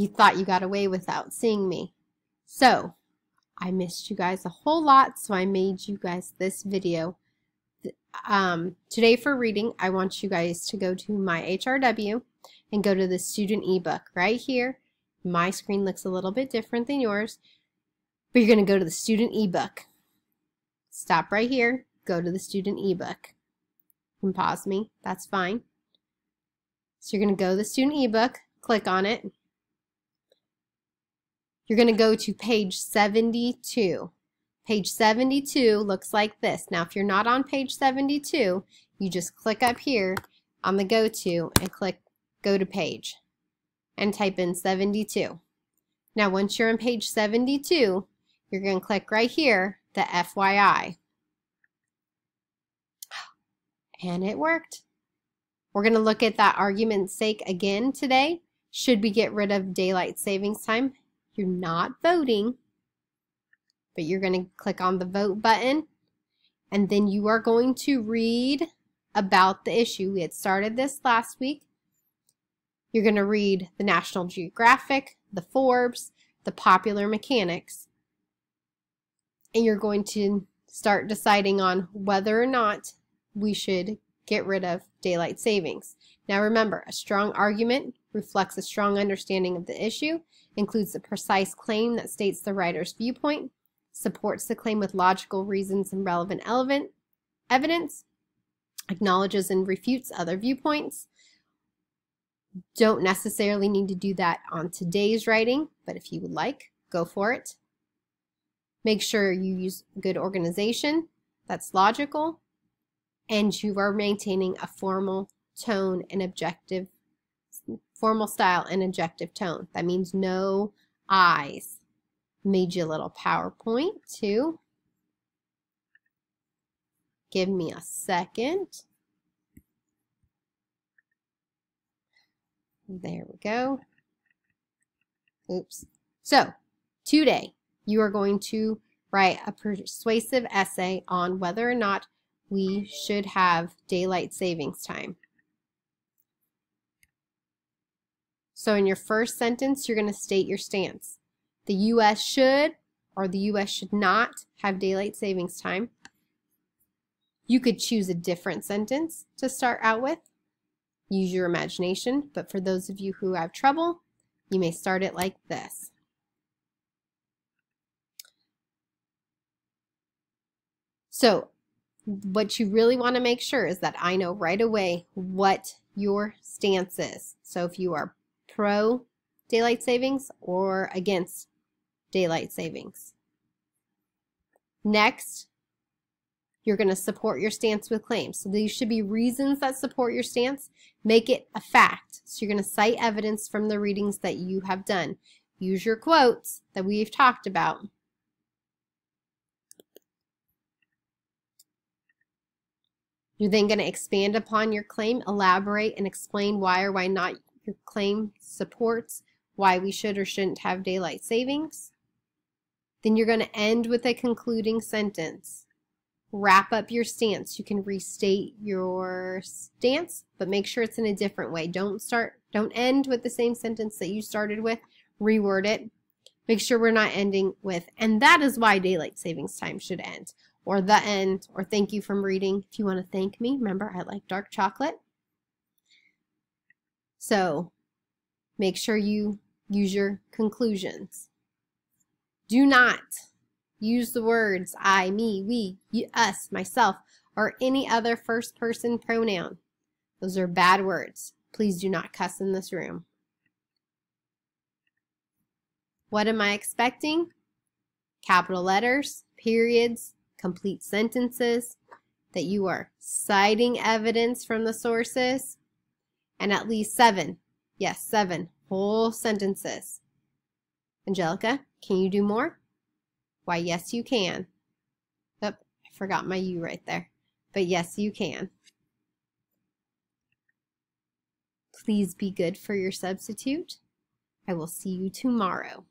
You thought you got away without seeing me. So, I missed you guys a whole lot, so I made you guys this video. Today for reading, I want you guys to go to my HRW and go to the student ebook right here. My screen looks a little bit different than yours, but you're going to go to the student ebook. Stop right here, go to the student ebook. You can pause me, that's fine. So you're going to go to the student ebook, click on it. You're going to go to page 72. Page 72 looks like this. Now, if you're not on page 72, you just click up here on the go to and click go to page and type in 72. Now, once you're on page 72, you're going to click right here, the FYI. And it worked. We're going to look at that argument's sake again today. Should we get rid of daylight savings time? You're not voting, but you're going to click on the vote button, and then you are going to read about the issue. We had started this last week. You're going to read the National Geographic, the Forbes, the Popular Mechanics, and you're going to start deciding on whether or not we should get rid of daylight savings. Now remember, a strong argument reflects a strong understanding of the issue, includes a precise claim that states the writer's viewpoint, supports the claim with logical reasons and relevant evidence, acknowledges and refutes other viewpoints. Don't necessarily need to do that on today's writing, but if you would like, go for it. Make sure you use good organization that's logical, and you are maintaining a formal tone and objective, formal style and objective tone. That means no I's. Made you a little PowerPoint too. Give me a second. There we go. Oops. So, today you are going to write a persuasive essay on whether or not we should have daylight savings time. So in your first sentence, you're going to state your stance. The U.S. should or the U.S. should not have daylight savings time. You could choose a different sentence to start out with. Use your imagination, but for those of you who have trouble, you may start it like this. So what you really want to make sure is that I know right away what your stance is. So if you are pro daylight savings or against daylight savings. Next, you're going to support your stance with claims. So these should be reasons that support your stance. Make it a fact. So you're going to cite evidence from the readings that you have done. Use your quotes that we've talked about. You're then going to expand upon your claim, elaborate, and explain why or why not your claim supports why we should or shouldn't have daylight savings. Then you're going to end with a concluding sentence. Wrap up your stance. You can restate your stance, but make sure it's in a different way. Don't end with the same sentence that you started with. Reword it. Make sure we're not ending with, and that is why daylight savings time should end, or the end, or thank you from reading. If you want to thank me, remember I like dark chocolate. So make sure you use your conclusions. Do not use the words I, me, we, you, us, myself, or any other first person pronoun. Those are bad words. Please do not cuss in this room. What am I expecting? Capital letters, periods, complete sentences, that you are citing evidence from the sources, and at least 7, yes, 7 whole sentences. Angelica, can you do more? Why, yes, you can. Oh, I forgot my you right there. But yes, you can. Please be good for your substitute. I will see you tomorrow.